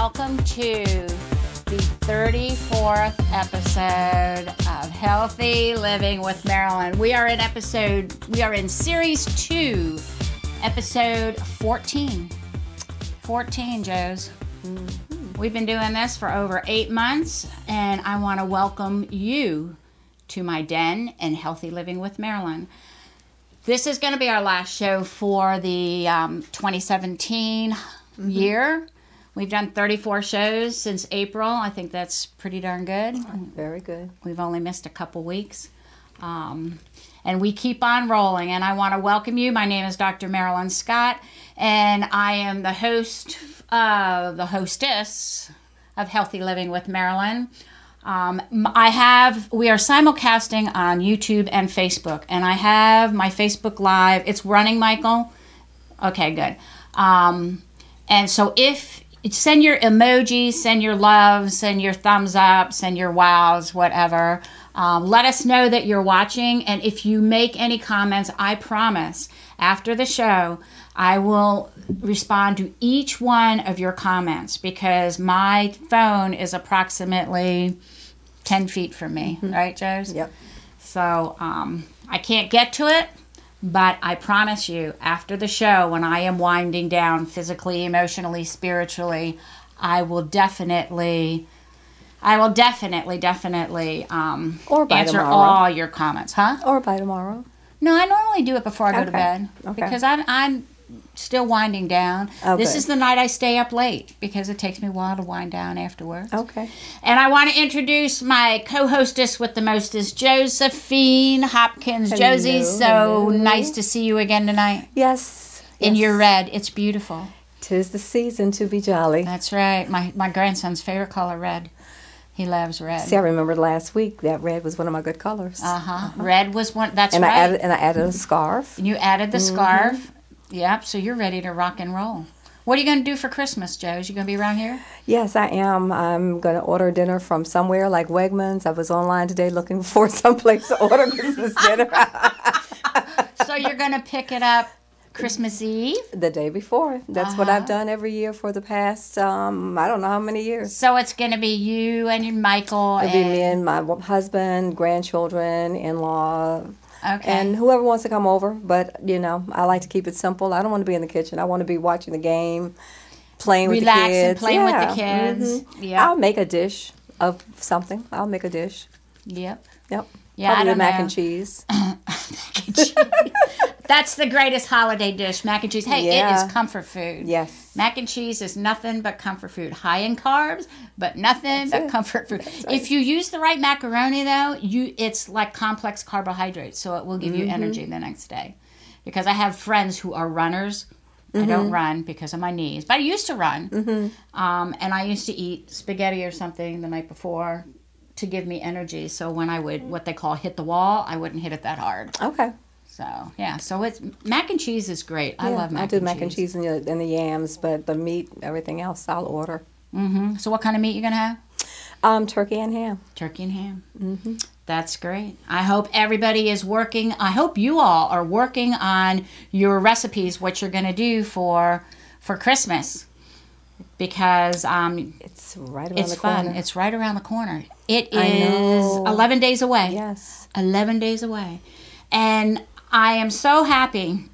welcome to the 34th episode of Healthy Living with Marilyn. We are in series 2, episode 14. 14, Joes. Mm-hmm. We've been doing this for over 8 months, and I want to welcome you to my den and Healthy Living with Marilyn. This is going to be our last show for the 2017 year. We've done 34 shows since April. I think that's pretty darn good. Very good. We've only missed a couple weeks. And we keep on rolling. And I want to welcome you. My name is Dr. Marilyn Scott, and I am the hostess of Healthy Living with Marilyn. We are simulcasting on YouTube and Facebook, and I have my Facebook Live. It's running, Michael? Okay, good. And so send your emojis, send your loves, send your thumbs up, send your wows, whatever. Let us know that you're watching, and if you make any comments, I promise, after the show, I will respond to each one of your comments, because my phone is approximately 10 feet from me, right, Joes? Yep. So I can't get to it, but I promise you, after the show, when I am winding down physically, emotionally, spiritually, I will definitely or by answer tomorrow. all your comments, huh? Or by tomorrow. No, I normally do it before I go to bed, Okay. because I'm still winding down. This is the night I stay up late, because it takes me a while to wind down afterwards. Okay. And I want to introduce my co-hostess with the mostest, Josephine Hopkins. Hello, Josie, so hello. Nice to see you again tonight. Yes. In your red. It's beautiful. 'Tis the season to be jolly. That's right. My grandson's favorite color, red. He loves red. See, I remember last week that red was one of my good colors. Red was one. That's and right. I added a scarf. You added the scarf. Yep. So you're ready to rock and roll. What are you going to do for Christmas, Joe? Is you going to be around here? Yes, I am. I'm going to order dinner from somewhere like Wegmans. I was online today looking for some place to order Christmas dinner. So you're going to pick it up Christmas Eve? The day before. That's what I've done every year for the past, I don't know how many years. So it's going to be you and your Michael. It'll be me and my husband, grandchildren, in-law, Okay. and whoever wants to come over. But, I like to keep it simple. I don't want to be in the kitchen. I want to be watching the game, playing with the kids. Relaxing, playing with the kids. Yeah. I'll make a dish of something. I'll make a dish. Yep. Yep. Yeah, Probably I don't mac know. and cheese. Mac and cheese. That's the greatest holiday dish, mac and cheese. Hey, Yeah. it is comfort food. Yes. Mac and cheese is nothing but comfort food. High in carbs, but nothing but comfort food. That's right. If you use the right macaroni, though, it's like complex carbohydrates, so it will give you energy the next day. Because I have friends who are runners. I don't run because of my knees, but I used to run. And I used to eat spaghetti or something the night before to give me energy. So when I would, what they call hit the wall, I wouldn't hit it that hard. Okay. So, yeah. So it's mac and cheese is great. I love mac and cheese. I do mac and cheese and the yams, but the meat, everything else, I'll order. So what kind of meat you going to have? Turkey and ham. Turkey and ham. That's great. I hope everybody is working. I hope you all are working on your recipes, what you're going to do for Christmas. Because It's right around it's the corner. fun. It's right around the corner. It I is know. 11 days away. Yes. 11 days away. And I am so happy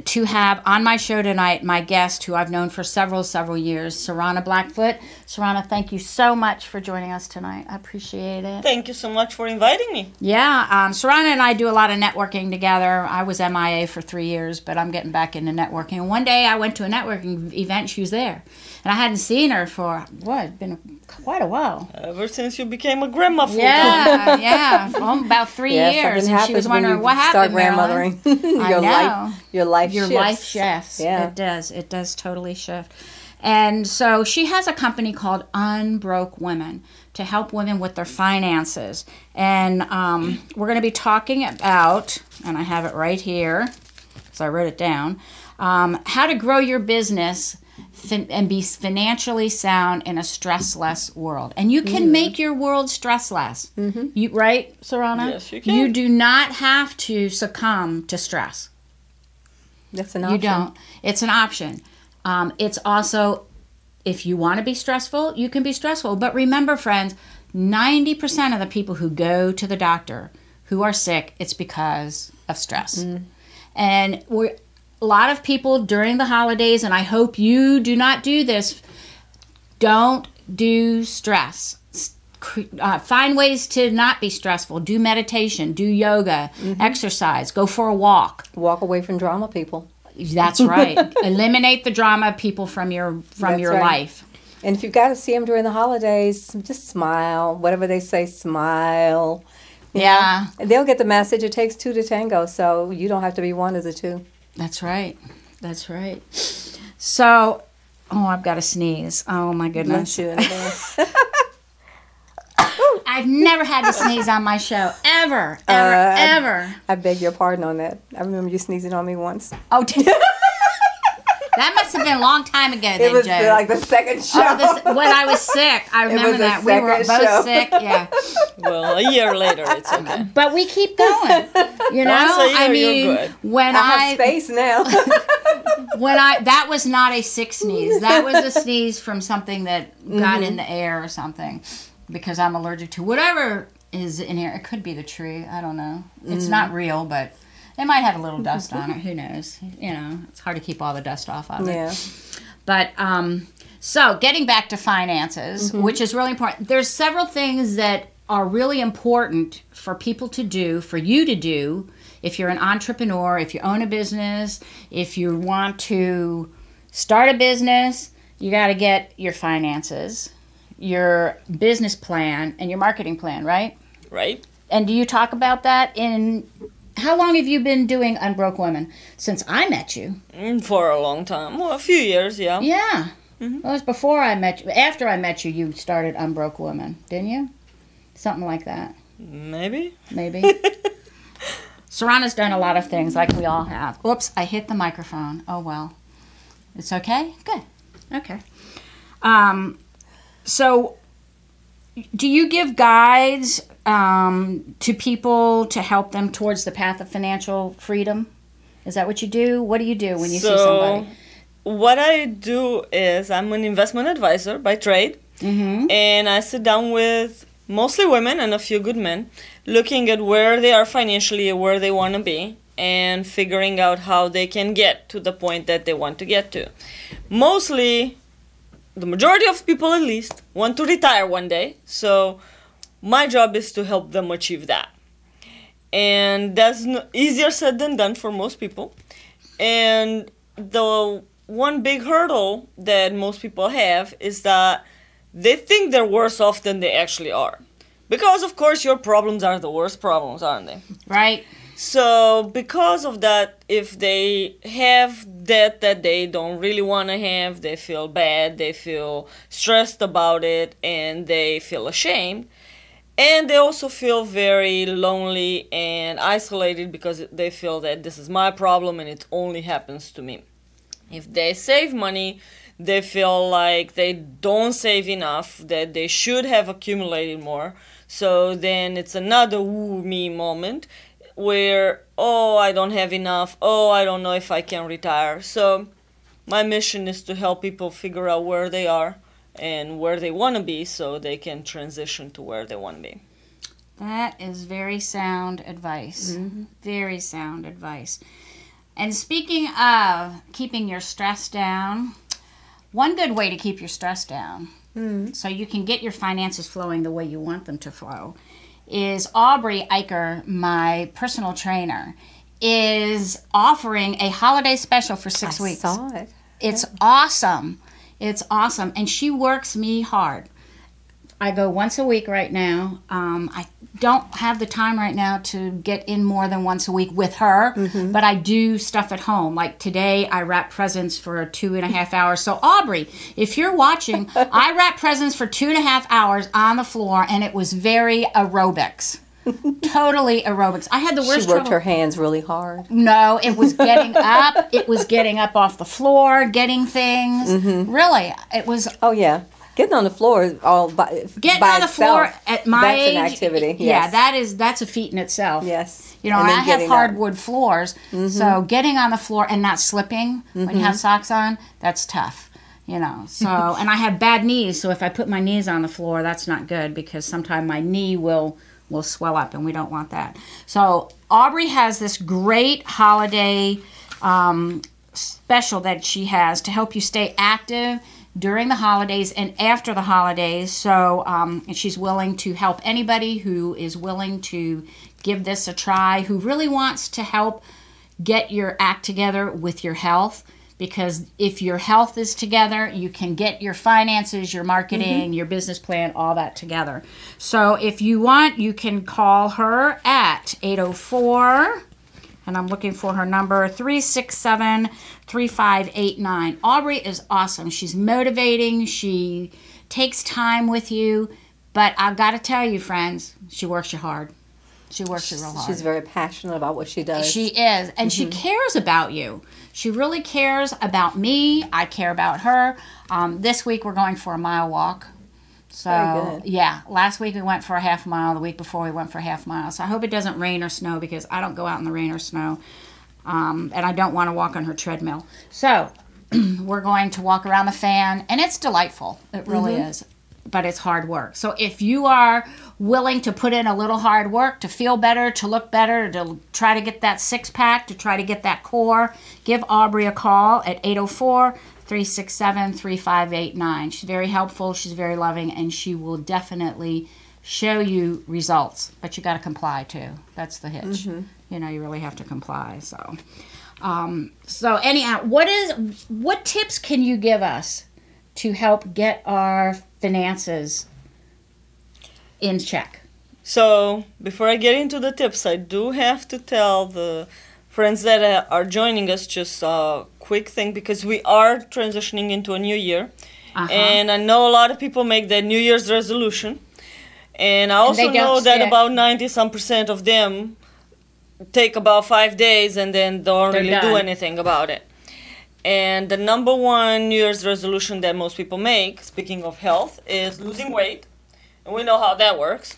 to have on my show tonight my guest who I've known for several years, Sarana Blackfoot. Sarana, thank you so much for joining us tonight. I appreciate it. Thank you so much for inviting me. Yeah, Sarana and I do a lot of networking together. I was MIA for 3 years, but I'm getting back into networking. And one day I went to a networking event. She was there. And I hadn't seen her for, it's been quite a while. Ever since you became a grandma full Yeah, yeah, about 3 years. And she was wondering, what happened, Start grandmothering. Your life shifts. Yeah. It does totally shift. And so she has a company called Unbroke Women to help women with their finances. And we're going to be talking about, and I have it right here, so I wrote it down, how to grow your business and be financially sound in a stressless world. And you can make your world stressless. You, right, Sarana? Yes, you can. You do not have to succumb to stress. That's an option. You don't. It's an option. It's also if you want to be stressful, you can be stressful. But remember, friends, 90% of the people who go to the doctor who are sick, it's because of stress. And a lot of people during the holidays, and I hope you do not do this, don't do stress. Find ways to not be stressful. Do meditation, do yoga, exercise, go for a walk. Walk away from drama, people. That's right. Eliminate the drama people from your life. And if you've got to see them during the holidays, just smile. Whatever they say, smile. You know? And they'll get the message. It takes two to tango, so you don't have to be one of the two. That's right. That's right. So, I've got to sneeze. Oh, my goodness. I've never had to sneeze on my show. Ever. I beg your pardon on that. I remember you sneezing on me once. Oh, that must have been a long time ago then, It was Joe. like the second show. When I was sick. I remember that. We were both sick. Yeah. Well, a year later, it's okay. But we keep going. You know? Once a year, I mean, you're good. when I have space now. that was not a sick sneeze. That was a sneeze from something that got in the air or something. Because I'm allergic to whatever is in here. It could be the tree. I don't know. It's not real, but it might have a little dust on it. Who knows? You know, it's hard to keep all the dust off of it. Yeah. But, so getting back to finances, which is really important. There's several things that are really important for people to do, for you to do, if you're an entrepreneur, if you own a business, if you want to start a business, you got to get your finances, your business plan, and your marketing plan, right? Right. And do you talk about that how long have you been doing Unbroke Women? Since I met you. For a long time. Well, a few years, yeah. Yeah. It was before I met you. After I met you, you started Unbroke Women, didn't you? Something like that. Maybe. Serrana's done a lot of things like we all have. Oops, I hit the microphone. Oh, well. It's okay? Good. Okay. So, do you give guides to people to help them towards the path of financial freedom? Is that what you do? What do you do when you see somebody? What I do is I'm an investment advisor by trade, and I sit down with mostly women and a few good men, looking at where they are financially, where they want to be, and figuring out how they can get to the point that they want to get to. Mostly, the majority of people at least want to retire one day, so my job is to help them achieve that. And that's easier said than done for most people. And the one big hurdle that most people have is that they think they're worse off than they actually are. Because, of course, your problems are the worst problems, aren't they? Right. So, because of that, if they have debt that they don't really want to have, they feel bad, they feel stressed about it, and they feel ashamed. And they also feel very lonely and isolated because they feel that this is my problem and it only happens to me. If they save money, they feel like they don't save enough, that they should have accumulated more. So then it's another woo me moment where, oh, I don't have enough, oh, I don't know if I can retire. So my mission is to help people figure out where they are and where they want to be so they can transition to where they want to be. That is very sound advice. Very sound advice. And speaking of keeping your stress down, one good way to keep your stress down so you can get your finances flowing the way you want them to flow is Aubrey Eicher, my personal trainer, is offering a holiday special for 6 weeks. I saw it. It's awesome. It's awesome. And she works me hard. I go once a week right now. I don't have the time right now to get in more than once a week with her, but I do stuff at home. Like today, I wrap presents for 2.5 hours. So Aubrey, if you're watching, I wrapped presents for 2.5 hours on the floor, and it was very aerobics. Totally aerobics. I had the worst She worked trouble. her hands really hard. No, it was getting up. It was getting up off the floor, getting things. Really, it was. Oh, yeah. Getting on the floor is all Getting by on the itself, floor at my that's age, an activity. Yeah, Yes. that's a feat in itself. Yes. You know, And and then I have getting up. hardwood floors, so getting on the floor and not slipping when you have socks on, that's tough. You know, so, and I have bad knees, so if I put my knees on the floor, that's not good because sometimes my knee will swell up, and we don't want that. So Aubrey has this great holiday special that she has to help you stay active during the holidays and after the holidays. So and she's willing to help anybody who is willing to give this a try, who really wants to help get your act together with your health. Because if your health is together, you can get your finances, your marketing, your business plan, all that together. So if you want, you can call her at 804, and I'm looking for her number, 367-3589. Aubrey is awesome. She's motivating. She takes time with you. But I've got to tell you, friends, she works you hard. She works you real hard. She's very passionate about what she does. She is. And she cares about you. She really cares about me. I care about her. This week we're going for a mile walk. So, very good. Yeah. Last week we went for a half mile. The week before we went for a half mile. So I hope it doesn't rain or snow because I don't go out in the rain or snow. And I don't want to walk on her treadmill. So we're going to walk around the fan. And it's delightful. It really is. But it's hard work. So if you are willing to put in a little hard work to feel better, to look better, to try to get that six-pack, to try to get that core, give Aubrey a call at 804-367-3589. She's very helpful, she's very loving, and she will definitely show you results. But you got to comply too. That's the hitch. You know, you really have to comply. So, anyhow, what tips can you give us to help get our finances in check? So before I get into the tips, I do have to tell the friends that are joining us just a quick thing, because we are transitioning into a new year. And I know a lot of people make that New Year's resolution, and I also know that about 90% of them take about 5 days and then don't really do anything about it. And the number one New Year's resolution that most people make, speaking of health, is losing weight. And we know how that works.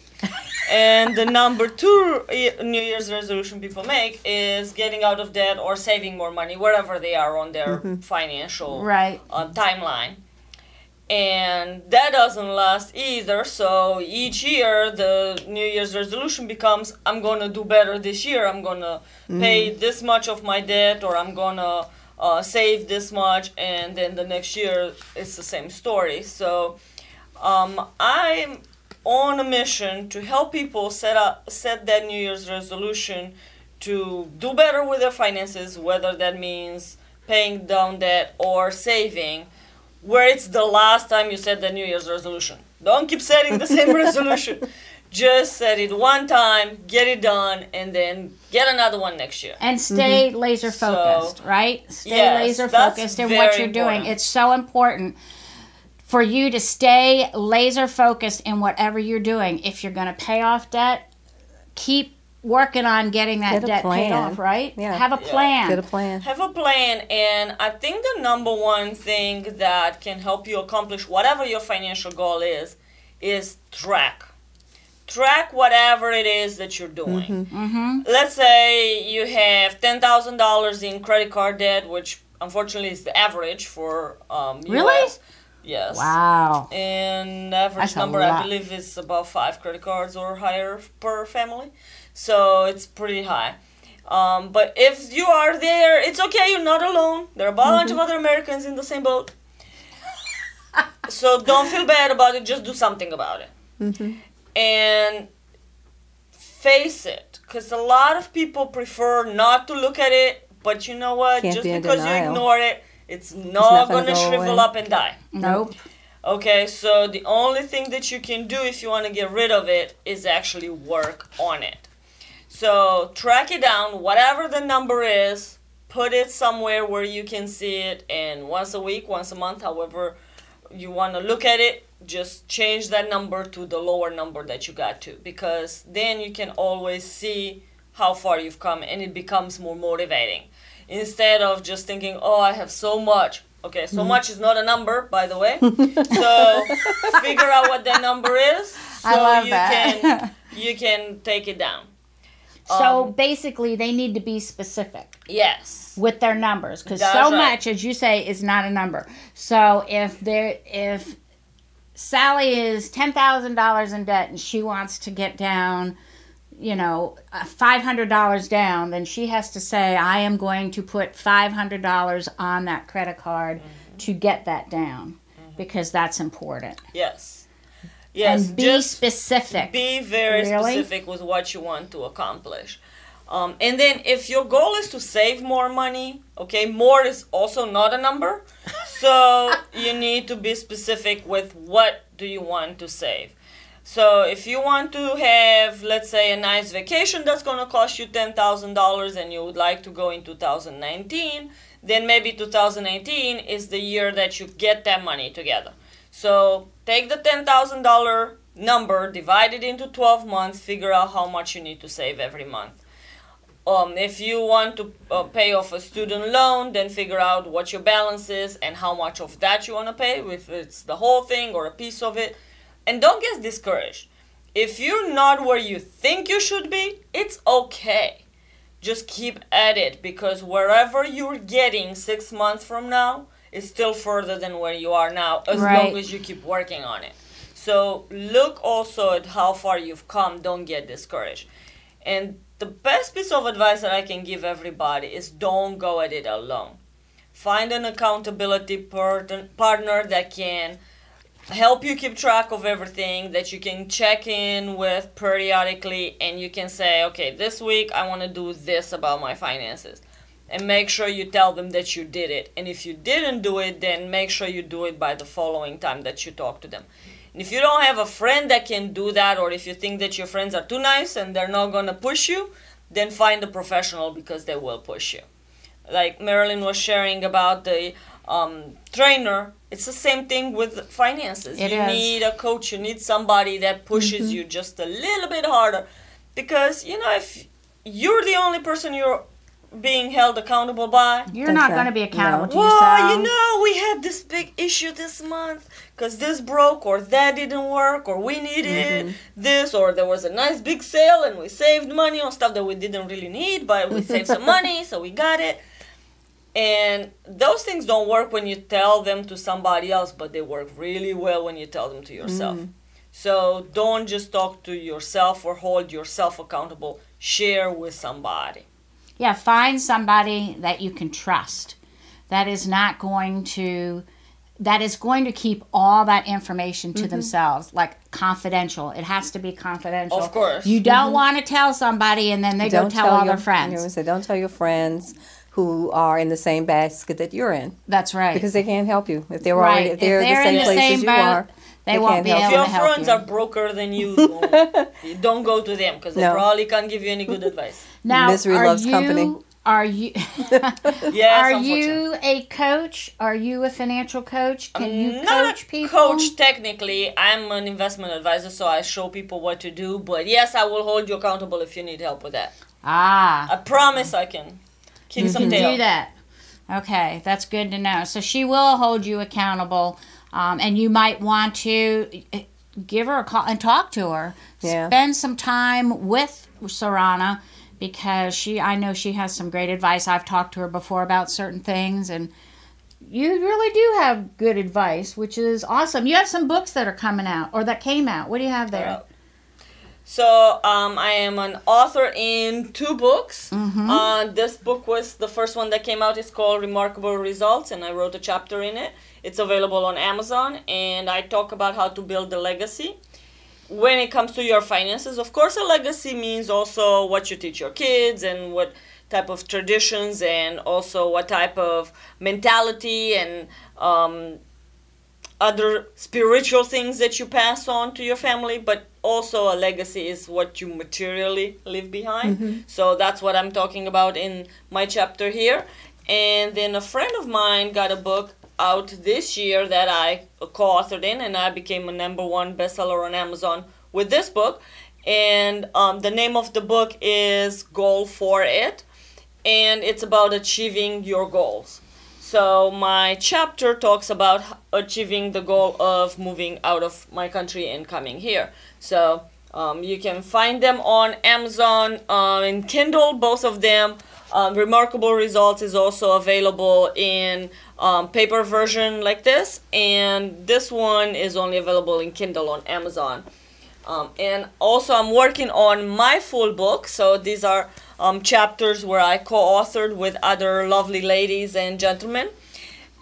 And the number two New Year's resolution people make is getting out of debt or saving more money, wherever they are on their financial timeline. And that doesn't last either. So each year, the New Year's resolution becomes, I'm going to do better this year. I'm going to pay this much of my debt, or I'm going to save this much, and then the next year it's the same story. So I'm on a mission to help people set that New Year's resolution to do better with their finances, whether that means paying down debt or saving, where it's the last time you set the New Year's resolution. Don't keep setting the same resolution. Just set it one time, get it done, and then get another one next year. And stay laser focused, right? Stay laser focused in what you're doing. It's so important for you to stay laser focused in whatever you're doing. If you're going to pay off debt, keep working on getting that debt paid off, right? Yeah. Have a plan. Get a plan. Have a plan, and I think the number one thing that can help you accomplish whatever your financial goal is track. Track whatever it is that you're doing. Let's say you have $10,000 in credit card debt, which unfortunately is the average for Really? US. Yes. Wow. And the average number, I believe, is about 5 credit cards or higher per family. So it's pretty high. But if you are there, it's okay. You're not alone. There are a bunch of other Americans in the same boat. So don't feel bad about it. Just do something about it. And face it, because a lot of people prefer not to look at it, but you know what? Just because you ignore it, it's not going to shrivel up and die. Nope. Okay, so the only thing that you can do if you want to get rid of it is actually work on it. So track it down, whatever the number is, put it somewhere where you can see it, and once a week, once a month, however you want to look at it, just change that number to the lower number that you got to, because then you can always see how far you've come, and it becomes more motivating. Instead of just thinking, oh, I have so much. Okay, so much is not a number, by the way. So figure out what that number is, so you can take it down. So basically, they need to be specific. Yes. With their numbers, because That's so right. much, as you say, is not a number. So if Sally is $10,000 in debt and she wants to get down, $500 down, then she has to say, I am going to put $500 on that credit card to get that down, because that's important. Yes. Yes. And be just specific. Be very specific with what you want to accomplish. And then if your goal is to save more money, okay, more is also not a number. So you need to be specific with what do you want to save. So if you want to have, let's say, a nice vacation that's going to cost you $10,000 and you would like to go in 2019, then maybe 2018 is the year that you get that money together. So take the $10,000 number, divide it into 12 months, figure out how much you need to save every month. If you want to pay off a student loan, then figure out what your balance is and how much of that you want to pay, if it's the whole thing or a piece of it. And don't get discouraged. If you're not where you think you should be, it's okay. Just keep at it, because wherever you're getting 6 months from now is still further than where you are now, as long as you keep working on it. So look also at how far you've come. Don't get discouraged. And the best piece of advice that I can give everybody is don't go at it alone. Find an accountability partner that can help you keep track of everything, that you can check in with periodically, and you can say, okay, this week I want to do this about my finances. And make sure you tell them that you did it. And if you didn't do it, then make sure you do it by the following time that you talk to them. And if you don't have a friend that can do that, or if you think that your friends are too nice and they're not going to push you, then find a professional, because they will push you. Like Marilyn was sharing about the trainer, it's the same thing with finances. You need a coach, you need somebody that pushes you just a little bit harder. Because, if you're the only person you're being held accountable by, you're not going to be accountable to yourself. Well, we had this big issue this month because this broke, or that didn't work, or we needed this, or there was a nice big sale and we saved money on stuff that we didn't really need, but we saved some money, so we got it. And those things don't work when you tell them to somebody else, but they work really well when you tell them to yourself. So don't just talk to yourself or hold yourself accountable. Share with somebody. Yeah, find somebody that you can trust. That is going to keep all that information to themselves, like confidential. It has to be confidential. Of course. You don't want to tell somebody and then they go tell all their friends. Don't tell your friends who are in the same basket that you're in. That's right. Because they can't help you. If they're the same place as you are, they won't be able to help you. If your friends are broker than you, don't go to them, because they probably can't give you any good advice. Now, misery loves company. Are you? Yes, are you a coach? Are you a financial coach? Can you coach people? Not a coach technically. I'm an investment advisor, so I show people what to do. But yes, I will hold you accountable if you need help with that. I promise I can kick some tail. Do that. Okay, that's good to know. So she will hold you accountable, and you might want to give her a call and talk to her. Yeah. Spend some time with Sarana, because I know she has some great advice. I've talked to her before about certain things, and you really do have good advice, which is awesome. You have some books that are coming out, or that came out. What do you have there? So I am an author in 2 books. This book was the first one that came out. It's called Remarkable Results, and I wrote a chapter in it. It's available on Amazon, and I talk about how to build a legacy. When it comes to your finances, of course, a legacy means also what you teach your kids, and what type of traditions, and also what type of mentality and other spiritual things that you pass on to your family. But also a legacy is what you materially leave behind. So that's what I'm talking about in my chapter here. And then a friend of mine got a book out this year that I co-authored in, and I became a #1 bestseller on Amazon with this book. And the name of the book is Goal for It, and it's about achieving your goals. So my chapter talks about achieving the goal of moving out of my country and coming here. So You can find them on Amazon, in Kindle, both of them. Remarkable Results is also available in paper version like this, and this one is only available in Kindle on Amazon. And also I'm working on my full book, so these are chapters where I co-authored with other lovely ladies and gentlemen.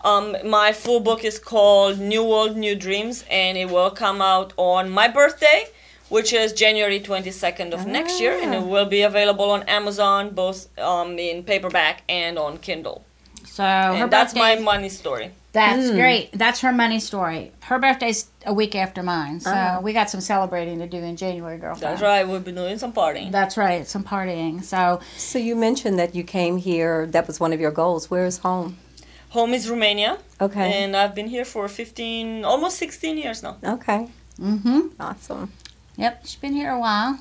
My full book is called New World, New Dreams, and it will come out on my birthday, which is January 22nd of next year, and it will be available on Amazon, both in paperback and on Kindle. So that's my money story. That's great. That's her money story. Her birthday's a week after mine, so we got some celebrating to do in January, girlfriend. That's right. We'll be doing some partying. That's right, some partying. So you mentioned that you came here. That was one of your goals. Where is home? Home is Romania. Okay. And I've been here for almost 16 years now. Okay. Mm-hmm. Awesome. Yep, she's been here a while.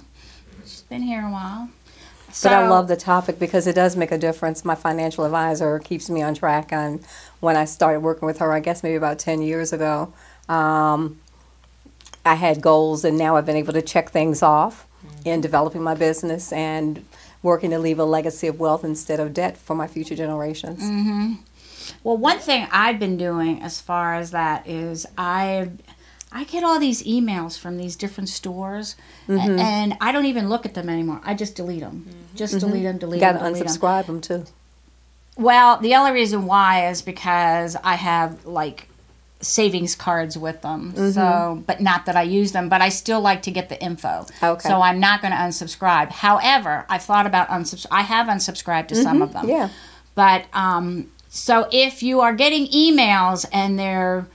But I love the topic because it does make a difference. My financial advisor keeps me on track on when I started working with her, I guess maybe about 10 years ago. I had goals, and now I've been able to check things off in developing my business and working to leave a legacy of wealth instead of debt for my future generations. Mm-hmm. Well, one thing I've been doing as far as that is I get all these emails from these different stores, and I don't even look at them anymore. I just delete them. Just delete them, delete them. You got to unsubscribe them too. Well, the only reason why is because I have like savings cards with them. So, but not that I use them, but I still like to get the info. Okay. So I'm not going to unsubscribe. However, I've thought about I have unsubscribed to some of them. Yeah. But so if you are getting emails and they're,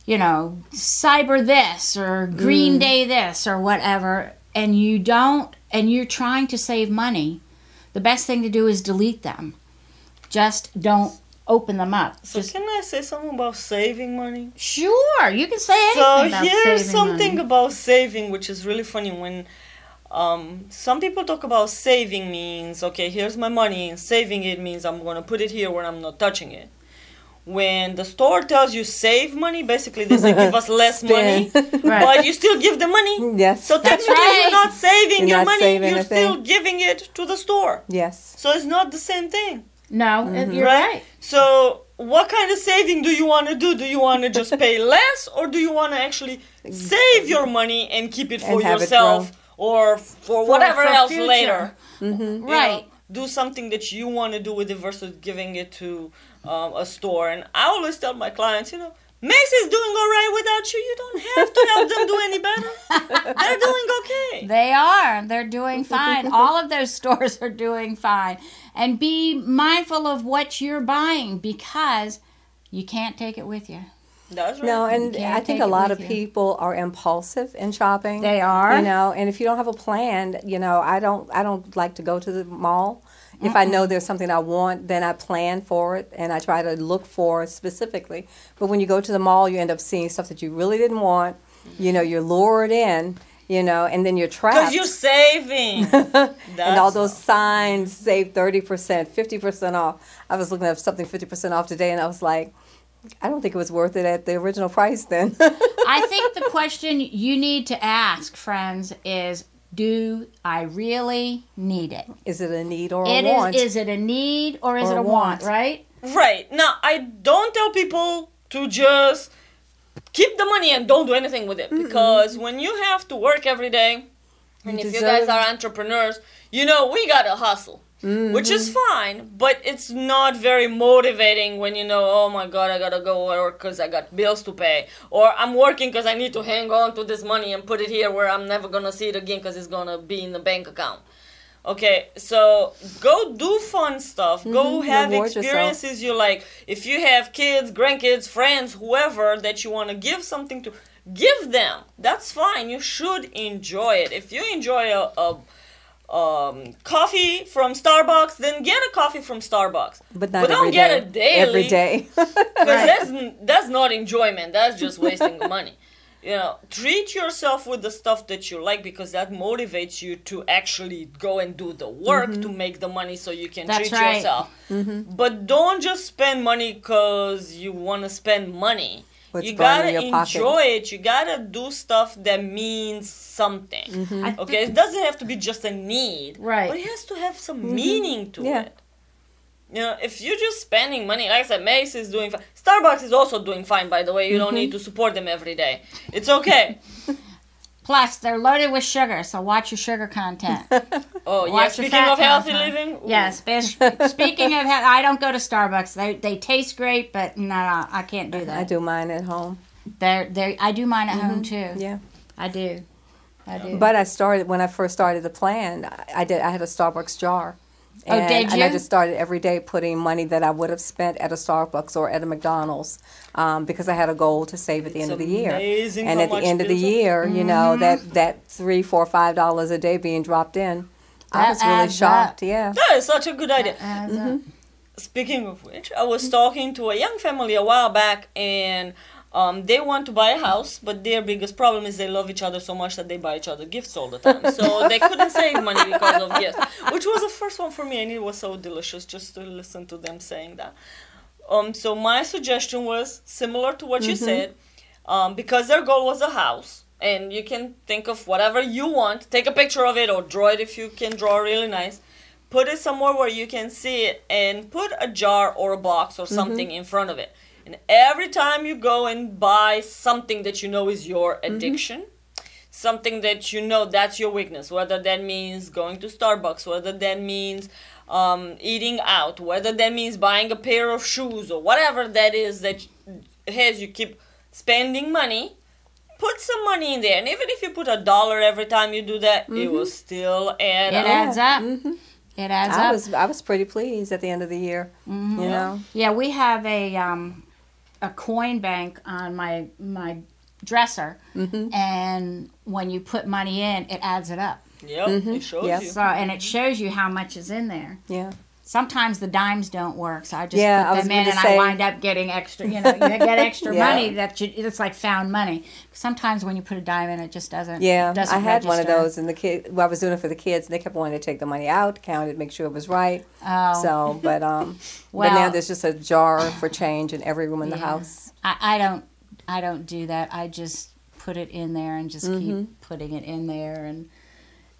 cyber this or Green Day this or whatever, and you're trying to save money, the best thing to do is delete them. Just don't open them up. So can I say something about saving money? Sure, you can say anything about saving here's something money. about saving, which is really funny. When some people talk about saving means, okay, here's my money, and saving it means I'm going to put it here where I'm not touching it. When the store tells you save money, basically they say give us less money, but you still give the money. Yes. So technically you're not saving your money, you're still giving it to the store. Yes. So it's not the same thing. No, you're right. So what kind of saving do you want to do? Do you want to just pay less, or do you want to actually save your money and keep it for yourself or for whatever else future. Later? Right. Do something that you want to do with it versus giving it to a store. And I always tell my clients, Macy's doing all right without you. You don't have to help them do any better. They're doing okay. They are. They're doing fine. All of those stores are doing fine. And be mindful of what you're buying because you can't take it with you. That's right. No, and I think a lot of people are impulsive in shopping. They are. And if you don't have a plan, I don't like to go to the mall. If I know there's something I want, then I plan for it and I try to look for it specifically. But when you go to the mall, you end up seeing stuff that you really didn't want. You're lured in, and then you're trapped. Because you're saving. And all those signs save 30%, 50% off. I was looking at something 50% off today and I was like, I don't think it was worth it at the original price then. I think the question you need to ask, friends, is do I really need it? Is it a need or a want? Is it a need or is it a want, right? Right. Now, I don't tell people to just keep the money and don't do anything with it. Because when you have to work every day, and if you guys are entrepreneurs, we got to hustle. Which is fine, but it's not very motivating when oh my God, I gotta go work because I got bills to pay, or I'm working because I need to hang on to this money and put it here where I'm never gonna see it again because it's gonna be in the bank account. Okay, so go do fun stuff. Go have experiences you like. If you have kids, grandkids, friends, whoever that you want to give something to, give them. That's fine. You should enjoy it. If you enjoy a coffee from Starbucks, then get a coffee from Starbucks. But don't every get it daily. Every day. Because that's not enjoyment. That's just wasting the money. Treat yourself with the stuff that you like because that motivates you to actually go and do the work to make the money so you can treat yourself. But don't just spend money because you want to spend money. What's you burning gotta your pocket. enjoy it. You gotta do stuff that means something. Okay, it doesn't have to be just a need, Right. but it has to have some meaning to Yeah. it. You know, if you're just spending money, like I said, Macy's is doing fine. Starbucks is also doing fine, by the way. You don't need to support them every day. It's okay. Plus, they're loaded with sugar, so watch your sugar content. Oh, yeah. Watch your Speaking fat of healthy content. living, ooh. Yes. Speaking of, I don't go to Starbucks. They taste great, but no, I can't do that. I do mine at home. I do mine at home too. Yeah. I do. But when I first started the plan, I had a Starbucks jar. Oh, did And I you? just started every day putting money that I would have spent at a Starbucks or at a McDonald's because I had a goal to save at the end of the year. Amazing And how at the much end of the builds up. year, you know, that $3, $4, $5 a day being dropped in, I That was really adds shocked. up. Yeah. That is such a good idea. Adds up. Speaking of which, I was talking to a young family a while back, and they want to buy a house, but their biggest problem is they love each other so much that they buy each other gifts all the time. So they couldn't save money because of gifts, which was the first one for me, and it was so delicious just to listen to them saying that. So my suggestion was similar to what you said, because their goal was a house, and you can think of whatever you want, take a picture of it or draw it if you can draw really nice. Put it somewhere where you can see it, and put a jar or a box or something in front of it. And every time you go and buy something that you know is your addiction, something that you know that's your weakness, whether that means going to Starbucks, whether that means eating out, whether that means buying a pair of shoes or whatever that is that has you keep spending money, put some money in there. And even if you put $1 every time you do that, it will still add It up. adds up. It adds up. I was pretty pleased at the end of the year. You know. Yeah, we have a coin bank on my dresser, and when you put money in, it adds it up. Yep, it shows Yes. you. So, and it shows you how much is in there. Yeah. Sometimes the dimes don't work, so I just Yeah, I put was them in, gonna and say- I wind up getting extra. You know, you get extra Yeah. money it's like found money. Sometimes when you put a dime in, it just doesn't. Yeah, doesn't I had one of register. those, and I was doing it for the kids, and they kept wanting to take the money out, count it, make sure it was right. Oh. So, but now Well- there's just a jar for change in every room in the Yeah. house. I don't do that. I just put it in there and just keep putting it in there, and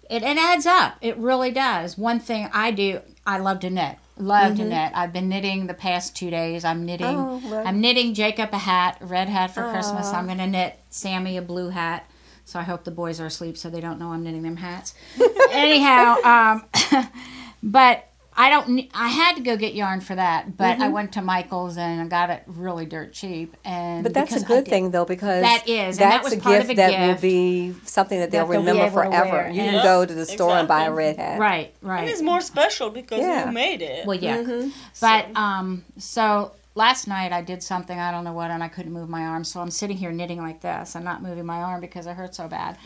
it adds up. It really does. One thing I do, I love to knit. Love to knit. I've been knitting the past 2 days. I'm knitting. Oh, well. I'm knitting Jacob a hat, a red hat for Christmas. I'm going to knit Sammy a blue hat. So I hope the boys are asleep so they don't know I'm knitting them hats. Anyhow, but I had to go get yarn for that, but I went to Michael's and I got it really dirt cheap. And But that's a because good I did- thing, though, because That is, and that that's was a part gift of a that gift will be something that they'll that they'll be remember able to wear. forever. You And- can go to the store and buy a Exactly. red hat. Right, right. And it's more special because Yeah. you made it. Well, yeah. But so last night I did something, I don't know what, and I couldn't move my arm, so I'm sitting here knitting like this. I'm not moving my arm because it hurt so bad.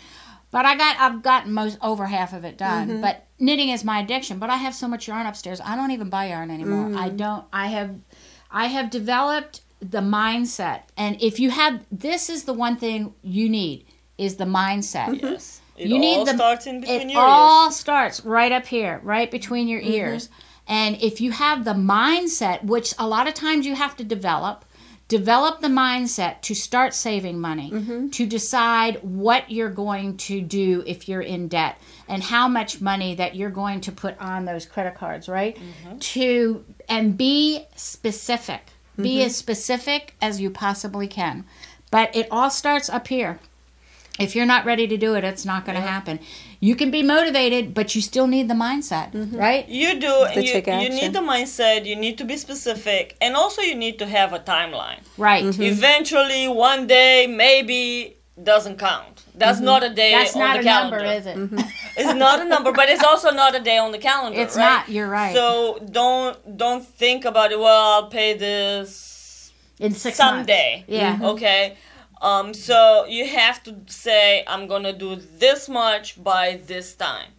But I've gotten over half of it done. But knitting is my addiction. But I have so much yarn upstairs. I don't even buy yarn anymore. I have developed the mindset, and if you have, this is the one thing you need is the mindset. Yes. It You need all starts in between it your all ears. starts right up here, right between your ears. And if you have the mindset, which a lot of times you have to develop the mindset to start saving money, to decide what you're going to do if you're in debt and how much money that you're going to put on those credit cards, right? And be specific. Be as specific as you possibly can. But it all starts up here. If you're not ready to do it, it's not going to happen. You can be motivated, but you still need the mindset, right? You do. And To you take action. need the mindset. You need to be specific. And also you need to have a timeline. Right. Eventually, one day, maybe, doesn't count. That's not a day That's on not the a calendar. number, is it? It's not a number, but it's also not a day on the calendar. It's right? not. You're right. So don't think about it. Well, I'll pay this In 6 someday. months. Yeah. Okay. So you have to say, I'm gonna do this much by this time.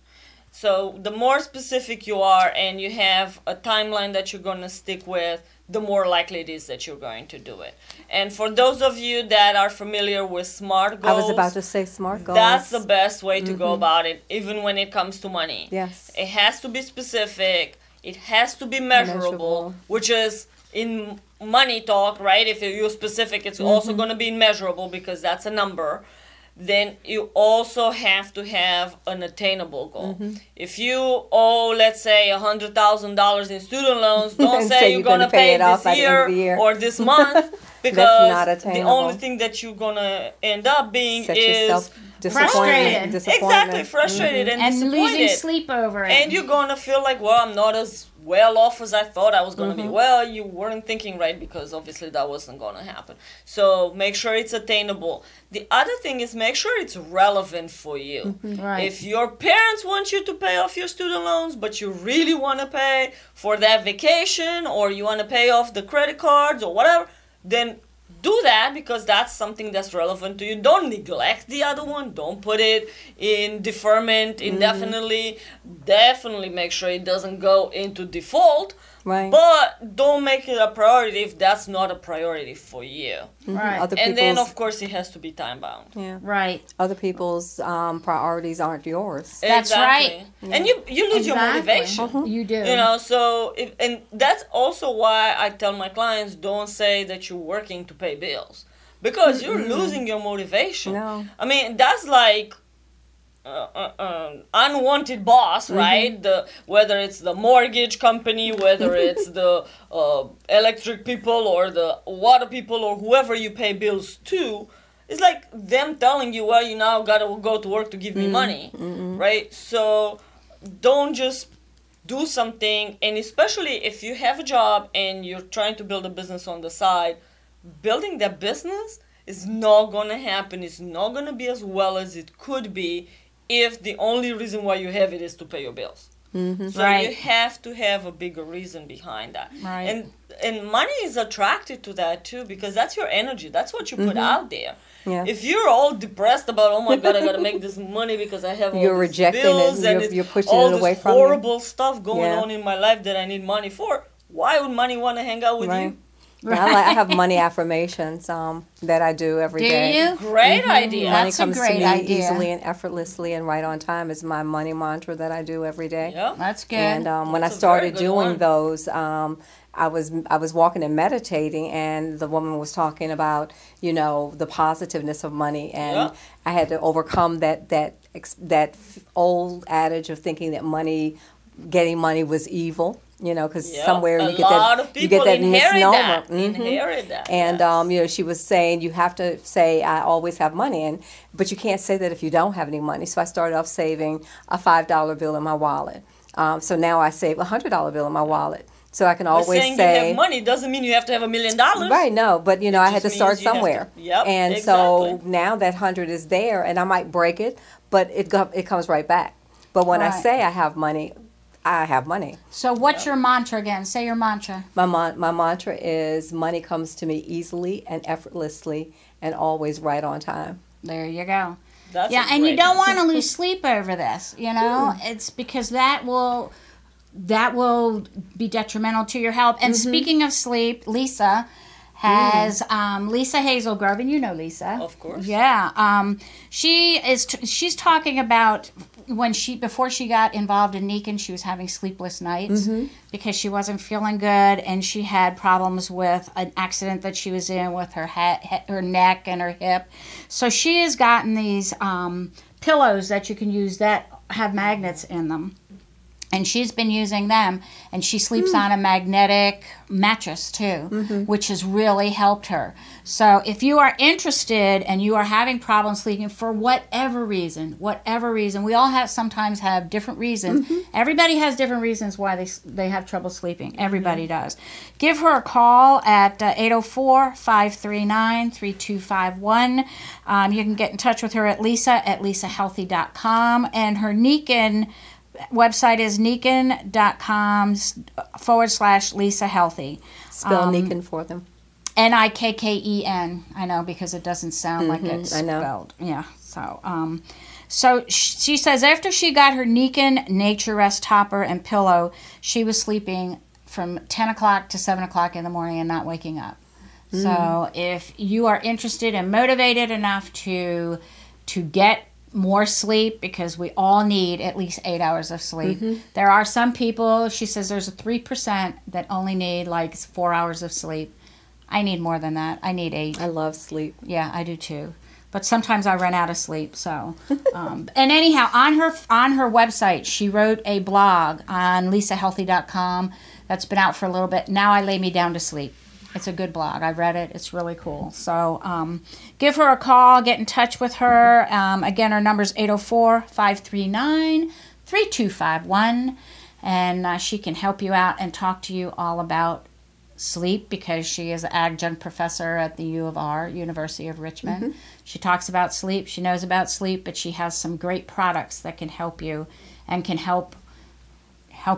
So the more specific you are and you have a timeline that you're gonna stick with, the more likely it is that you're going to do it. And for those of you that are familiar with SMART goals, I was about to say SMART goals. that's the best way to go about it, even when it comes to money. Yes. It has to be specific. It has to be measurable, Measurable. which is in money talk, right? If you're specific, it's also going to be measurable because that's a number. Then you also have to have an attainable goal. If you owe, let's say, $100,000 in student loans, don't say you're going to pay it this year or this month, because the only thing that you're going to end up being is frustrated. Exactly, frustrated and disappointed. Losing sleep over it. And you're going to feel like, well, I'm not as well off as I thought I was going to be. Well, you weren't thinking right, because obviously that wasn't going to happen. So make sure it's attainable. The other thing is, make sure it's relevant for you. Right. If your parents want you to pay off your student loans, but you really want to pay for that vacation, or you want to pay off the credit cards or whatever, then do that, because that's something that's relevant to you. Don't neglect the other one. Don't put it in deferment indefinitely. Definitely make sure it doesn't go into default. Right. But don't make it a priority if that's not a priority for you. Right. And then, of course, it has to be time bound. Yeah. Right. Other people's priorities aren't yours. That's right. And you lose your motivation. You do. You know, so and that's also why I tell my clients, don't say that you're working to pay bills, because you're losing your motivation. No. I mean, that's like unwanted boss, right? Whether it's the mortgage company, whether it's the electric people or the water people or whoever you pay bills to, it's like them telling you, well, you now gotta go to work to give me money, right? So don't just do something, and especially if you have a job and you're trying to build a business on the side, building that business is not gonna happen. It's not gonna be as well as it could be if the only reason why you have it is to pay your bills. So you have to have a bigger reason behind that. Right. And money is attracted to that too, because that's your energy. That's what you put out there. Yeah. If you're all depressed about, oh my God, I gotta make this money because I have all You're these rejecting bills it, and you're pushing all it away this from you. horrible stuff going on in my life that I need money for, why would money want to hang out with you? Right. I have money affirmations that I do every day. Do you? Great idea. Money That's a comes great to me idea. easily and effortlessly and right on time is my money mantra that I do every day. Yeah. That's good. And when I That's a very started good doing one. those, I was walking and meditating, and the woman was talking about, you know, the positiveness of money, and I had to overcome that old adage of thinking that getting money was evil. You know, because somewhere you get that misnomer. Inherit that. And you know, she was saying you have to say I always have money, but you can't say that if you don't have any money. So I started off saving a $5 bill in my wallet. So now I save a $100 bill in my wallet. So I can always saying say you have money doesn't mean you have to have $1 million. Right, no, but you know, I had to start somewhere. And so exactly. now that 100 is there, and I might break it, but it comes right back. But when I say I have money, I have money. So what's your mantra again? Say your mantra. My mantra is money comes to me easily and effortlessly and always right on time. There you go. That's and you don't want to lose sleep over this, you know? It's because that will be detrimental to your health. And speaking of sleep, Lisa has Lisa Hazelgrove, and you know Lisa. Of course. Yeah. She's talking about before she got involved in Nikan, she was having sleepless nights because she wasn't feeling good, and she had problems with an accident that she was in with her her neck and her hip. So she has gotten these pillows that you can use that have magnets in them. And she's been using them, and she sleeps on a magnetic mattress too, which has really helped her. So if you are interested and you are having problems sleeping for whatever reason, we all sometimes have different reasons. Everybody has different reasons why they have trouble sleeping. Everybody does. Give her a call at 804-539-3251. You can get in touch with her at lisahealthy.com, and her Nikan website is nikan.com/Lisa Healthy. Spell Nikan for them. Nikken. I know, because it doesn't sound like it's spelled. Yeah. So she says after she got her Nikan Nature Rest topper and pillow, she was sleeping from 10 o'clock to 7 o'clock in the morning and not waking up. So if you are interested and motivated enough to get more sleep, because we all need at least 8 hours of sleep. There are some people, she says there's a 3% that only need like 4 hours of sleep. I need more than that. I need 8. I love sleep. Yeah, I do too. But sometimes I run out of sleep. So, and anyhow, on her website, she wrote a blog on lisahealthy.com that's been out for a little bit. Now I lay me down to sleep. It's a good blog. I read it. It's really cool. So give her a call. Get in touch with her. Again, her number is 804-539-3251. And she can help you out and talk to you all about sleep, because she is an adjunct professor at the U of R, University of Richmond. She talks about sleep. She knows about sleep, but she has some great products that can help you and can help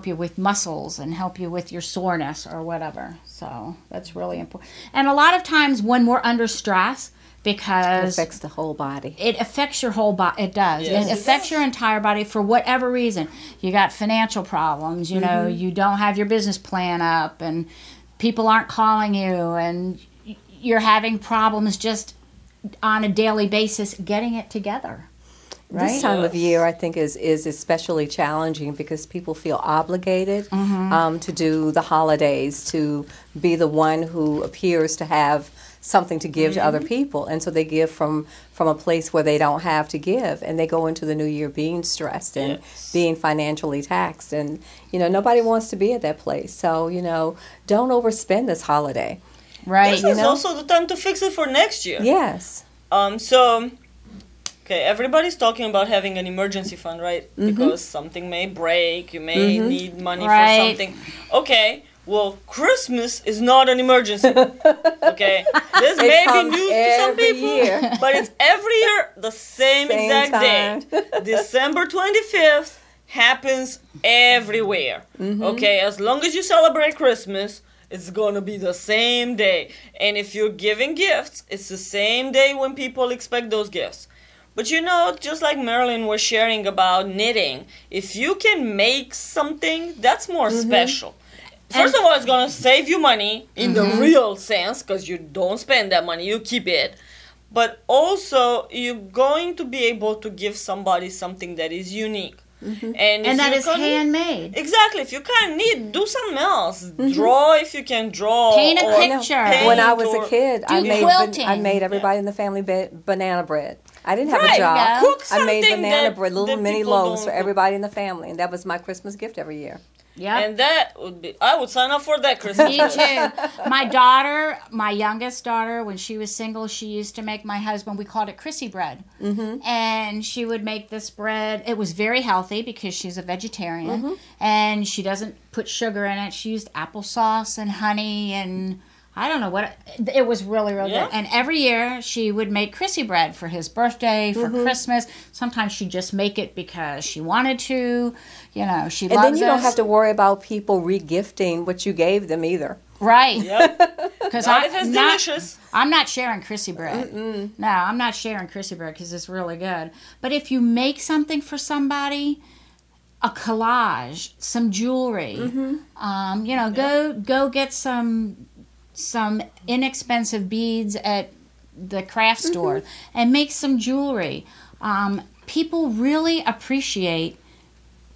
you with muscles and help you with your soreness or whatever. So that's really important. And a lot of times when we're under stress, because It affects the whole body. it affects your whole body. It does. Yes, It affects your entire body for whatever reason. You got financial problems, you know, you don't have your business plan up, and people aren't calling you, and you're having problems just on a daily basis getting it together. Right? This time of year, I think, is especially challenging because people feel obligated to do the holidays, to be the one who appears to have something to give to other people, and so they give from a place where they don't have to give, and they go into the new year being stressed and being financially taxed, and nobody wants to be at that place. So don't overspend this holiday. Right. This is also the time to fix it for next year. Yes. Okay, everybody's talking about having an emergency fund, right? Because something may break, you may need money for something. Okay, well, Christmas is not an emergency. Okay, this may be news to some people, but it's every year the same exact time. date. December 25th happens everywhere. Okay, as long as you celebrate Christmas, it's gonna be the same day. And if you're giving gifts, it's the same day when people expect those gifts. But just like Marilyn was sharing about knitting, if you can make something, that's more special. First of all, it's going to save you money in the real sense, because you don't spend that money, you keep it. But also, you're going to be able to give somebody something that is unique. And that is handmade. Exactly. If you can't knit, do something else. Draw if you can draw. Paint a picture. When I was a kid, I quilting. made everybody in the family banana bread. I didn't have a Right. job. Cook I made something banana bread, little that mini people loaves for don't- everybody in the family, and that was my Christmas gift every year. Yeah. And that would be, I would sign up for that Christmas. Me too. My daughter, my youngest daughter, when she was single, she used to make my husband, we called it Chrissy bread. And she would make this bread. It was very healthy because she's a vegetarian. And she doesn't put sugar in it. She used applesauce and honey and I don't know what. It was really, really good. And every year she would make Chrissy bread for his birthday, for Christmas. Sometimes she'd just make it because she wanted to. She loves And then you don't have to worry about people re-gifting what you gave them either. Right. Yep. Because If it's delicious. I'm not sharing Chrissy bread. No, I'm not sharing Chrissy bread because it's really good. But if you make something for somebody, a collage, some jewelry, go get some inexpensive beads at the craft store and make some jewelry. People really appreciate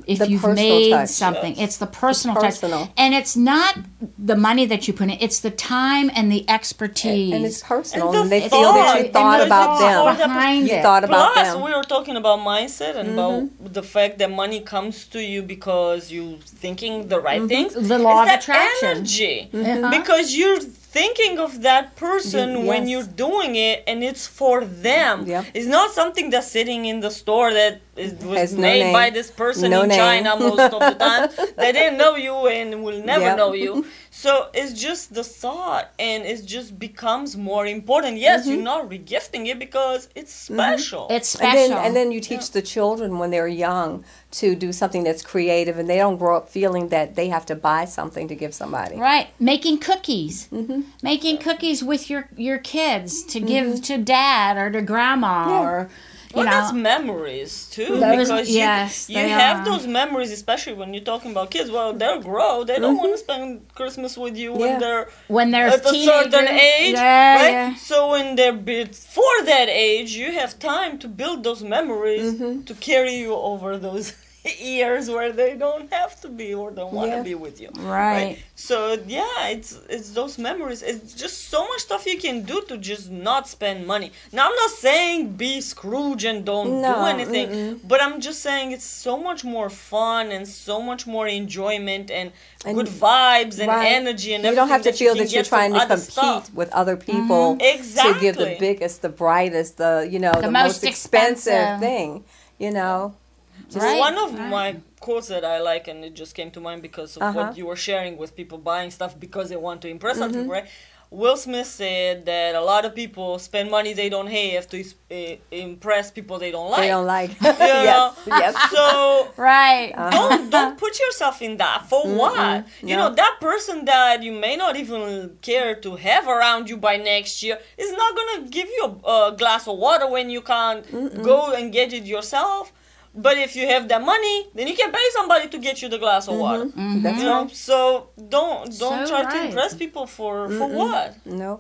if The you've personal made touch. something. It's the personal personal. touch. And it's not the money that you put in. It's the time and the expertise. And it's personal, And the and they feel that you thought, thought and the about thought them. behind You it. thought about Plus, them. we were talking about mindset and about the fact that money comes to you because you're thinking the right things. The law It's of attraction. Energy. Uh-huh. Because you're thinking of that person when Yes. you're doing it, and it's for them. Yep. It's not something that's sitting in the store that was Has no made name. by this person No in name. China most of the time. They didn't know you and will never Yep. know you. So it's just the thought, and it just becomes more important. Yes, you're not regifting it because it's special. It's special. And then you teach the children when they're young to do something that's creative, and they don't grow up feeling that they have to buy something to give somebody. Right, making cookies, making cookies with your kids to give to dad or to grandma, or Well, know, that's memories too, Those- because yes, you they have are. those memories, especially when you're talking about kids. Well, they'll grow; they don't want to spend Christmas with you Yeah. when they're when they're at a certain teenagers. age, Yeah, right? yeah. So when they're before that age, you have time to build those memories to carry you over those years where they don't have to be or don't want to Yeah. be with you. Right. So yeah, it's those memories. It's just so much stuff you can do to just not spend money. Now I'm not saying be Scrooge and don't do No, anything, but I'm just saying it's so much more fun and so much more enjoyment and good vibes and Right. energy and You everything. don't have to feel you that you're get from trying to other compete stuff. with other people Exactly. to give the biggest, the brightest, the the most most expensive expensive. thing. Right. One of my quotes that I like, and it just came to mind because of what you were sharing with people buying stuff because they want to impress other people, right? Will Smith said that a lot of people spend money they don't have to impress people they don't like. They don't like. You know? yes. So Right. don't put yourself in that. For what? You know, that person that you may not even care to have around you by next year is not gonna give you a glass of water when you can't go and get it yourself. But if you have that money, then you can pay somebody to get you the glass of water. That's You know, right. so don't So try to right. impress people for what? No.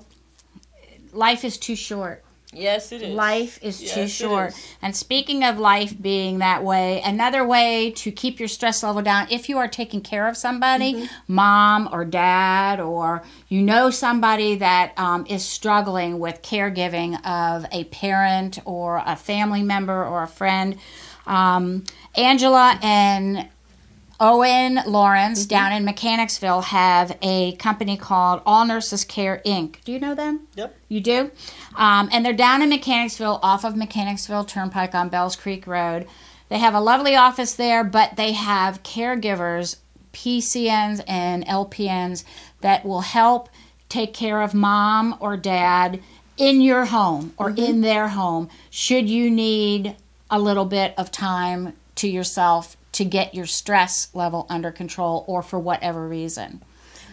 Life is too short. Yes, it is. Life is Yes, too it short. is. And speaking of life being that way, another way to keep your stress level down, if you are taking care of somebody, mom or dad, or you know somebody that is struggling with caregiving of a parent or a family member or a friend, Angela and Owen Lawrence down in Mechanicsville have a company called All Nurses Care Inc. Do you know them? Yep. You do? And they're down in Mechanicsville, off of Mechanicsville Turnpike on Bells Creek Road. They have a lovely office there, but they have caregivers, PCNs and LPNs, that will help take care of mom or dad in your home or in their home should you need a little bit of time to yourself to get your stress level under control or for whatever reason.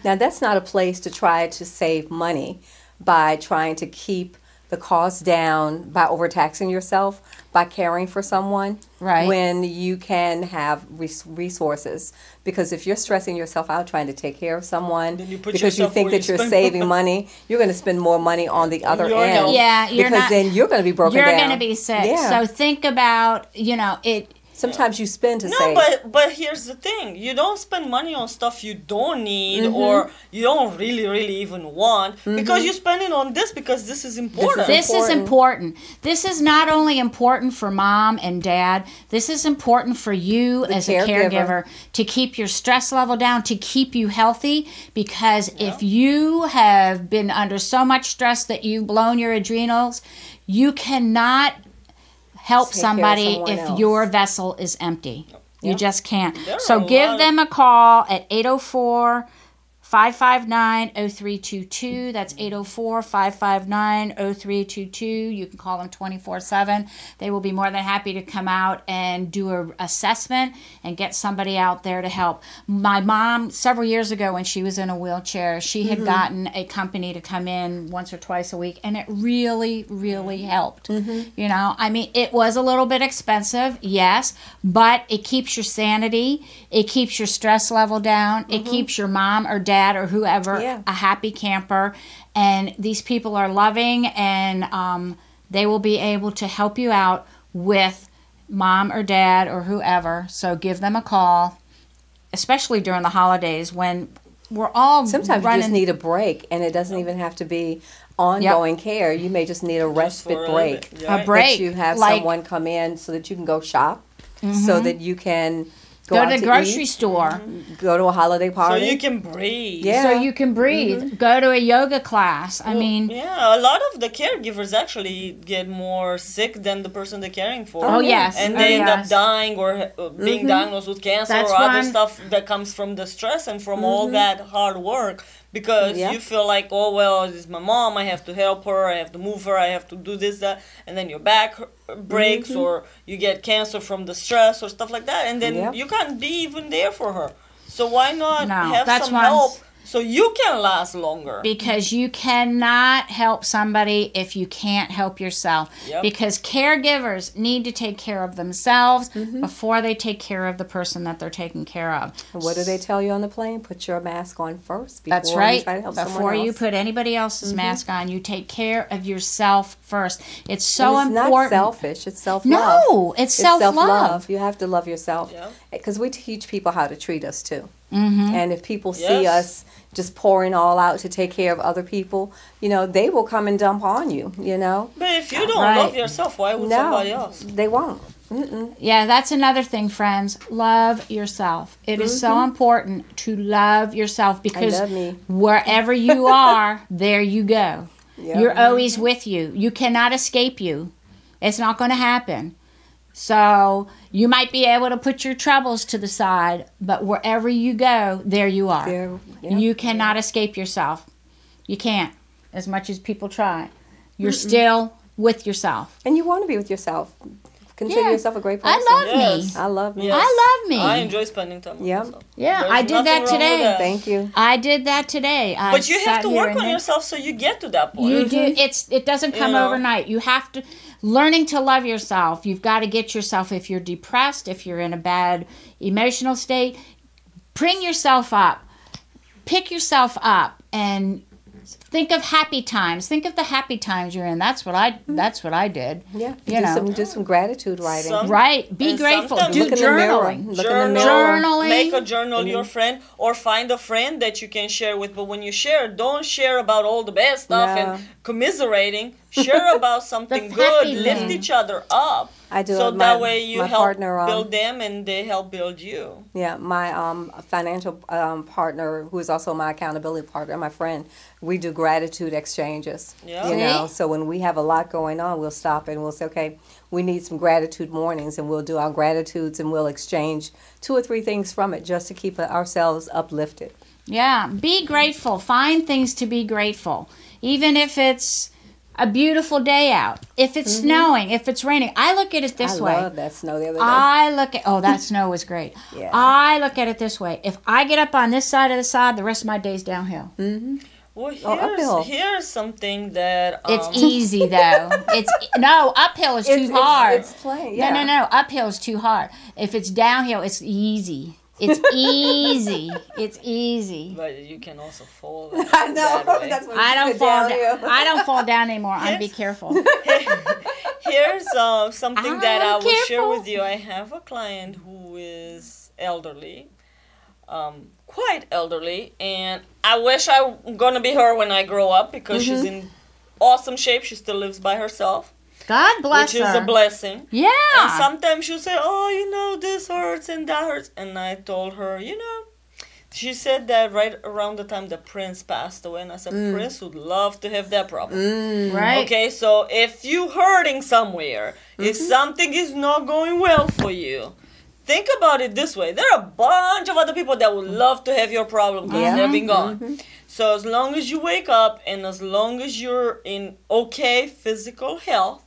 Now, that's not a place to try to save money by trying to keep the cost down by overtaxing yourself by caring for someone. Right. When you can have resources. Because if you're stressing yourself out trying to take care of someone Then you put because you yourself think where you that you're spend saving money, you're going to spend more money on the other your end. health. Yeah, you're because not- then you're going to be broken You're down. going to be sick. Yeah. So think about, it. Sometimes you spend to No, save. but here's the thing. You don't spend money on stuff you don't need or you don't really even want because you spend it on this because this is important. This is important. This is not only important for mom and dad. This is important for you as a caregiver to keep your stress level down, to keep you healthy. Because if you have been under so much stress that you've blown your adrenals, you cannot help Take care of somebody someone if else. your vessel is empty. You just can't. There are So a give lot of- them a call at 804-559-0322. That's 804-559-0322. You can call them 24/7. They will be more than happy to come out and do an assessment and get somebody out there to help. My mom, several years ago when she was in a wheelchair, she had gotten a company to come in once or twice a week, and it really, really helped. It was a little bit expensive, yes, but it keeps your sanity. It keeps your stress level down. It keeps your mom or dad or whoever a happy camper. And these people are loving, and they will be able to help you out with mom or dad or whoever. So give them a call, especially during the holidays when we're all Sometimes running. you just need a break, and it doesn't even have to be ongoing care. You may just need a respite for a break. little bit, A break. That you have like, someone come in so that you can go shop, so that you can go go out to the to grocery eat, store. go to a holiday So party. you can breathe. Yeah. So you can breathe. Go to a yoga class. Yeah, a lot of the caregivers actually get more sick than the person they're caring for. Oh, yes. And Oh, they end yes. up dying or being diagnosed with cancer That's or other one- stuff that comes from the stress and from all that hard work because Yeah. you feel like, oh, well, this is my mom, I have to help her, I have to move her, I have to do this, that, and then your back breaks or you get cancer from the stress or stuff like that, and then Yep. you can't be even there for her. So why not No, have that's some one- help So you can last longer. Because you cannot help somebody if you can't help yourself. Yep. Because caregivers need to take care of themselves before they take care of the person that they're taking care of. What do they tell you on the plane? Put your mask on first before That's right. you try to help someone Before you else. put anybody else's mask on, you take care of yourself first. It's so And it's important. not selfish. It's self-love. No, it's self-love. You have to love yourself. Yeah. Because we teach people how to treat us too. Mm-hmm. And if people see Yes. us just pouring all out to take care of other people, they will come and dump on you, But if you don't Right. love yourself, why would somebody else? They won't. Mm-mm. Yeah, that's another thing, friends. Love yourself. It is so important to love yourself because love me. wherever you are, there you go. Yep. You're always with you. You cannot escape you. It's not going to happen. So you might be able to put your troubles to the side, but wherever you go, there you are. You cannot escape yourself. You can't, as much as people try. You're still with yourself. And you want to be with yourself. Consider Yeah. yourself a great person. I love Yes. me. I love me. Yes. I love me. I enjoy spending time with Yep. myself. Yeah, There's I did nothing that wrong with today. that. Thank you. I did that today. But you have sat to here work and on did- yourself so you get to that point. You do. It doesn't come know. overnight. You have to learning to love yourself. You've got to get yourself. If you're depressed, if you're in a bad emotional state, bring yourself up, pick yourself up, and think of happy times. Think of the happy times you're in. That's what I did. Yeah. You know. Do some gratitude writing. Some- Right. Be And grateful. sometimes- Do Look in the mirror. journaling. Look in the mirror. Journaling. Make a journal your friend, or find a friend that you can share with. But when you share, don't share about all the bad stuff No. and commiserating. Share about something The good. happy Lift thing. each other up. I do So it. that way you my help partner, build them and they help build you. Yeah, my financial partner, who is also my accountability partner, my friend, we do gratitude exchanges. Yeah. You know, See? so when we have a lot going on, we'll stop and we'll say, okay, we need some gratitude mornings, and we'll do our gratitudes and we'll exchange 2 or 3 things from it just to keep ourselves uplifted. Yeah, be grateful. Find things to be grateful. Even if it's a beautiful day out, if it's snowing, if it's raining. I look at it this way. I love that snow the other day. That snow was great. Yeah. I look at it this way. If I get up on this side of the sod, the rest of my day's downhill. Well, uphill. here's something that It's easy though. Uphill is too hard. It's plain, yeah. No. Uphill is too hard. If it's downhill, it's easy. It's easy. It's easy. But you can also fall. I know. that way. That's what I you don't get fall down down. here. I don't fall down anymore. I'm be Yes. careful. Here's something that I I'm will share careful. with you. I have a client who is elderly, quite elderly, and I wish I'm gonna be her when I grow up because she's in awesome shape. She still lives by herself, God bless which her. is a blessing. Yeah. And sometimes she'll say, "Oh, this hurts and that hurts," and I told her, she said that right around the time the Prince passed away, and I said, Prince would love to have that problem. Right. Okay, so if you hurting somewhere, if something is not going well for you, think about it this way. There are a bunch of other people that would love to have your problem because they've been gone. So as long as you wake up and as long as you're in okay physical health,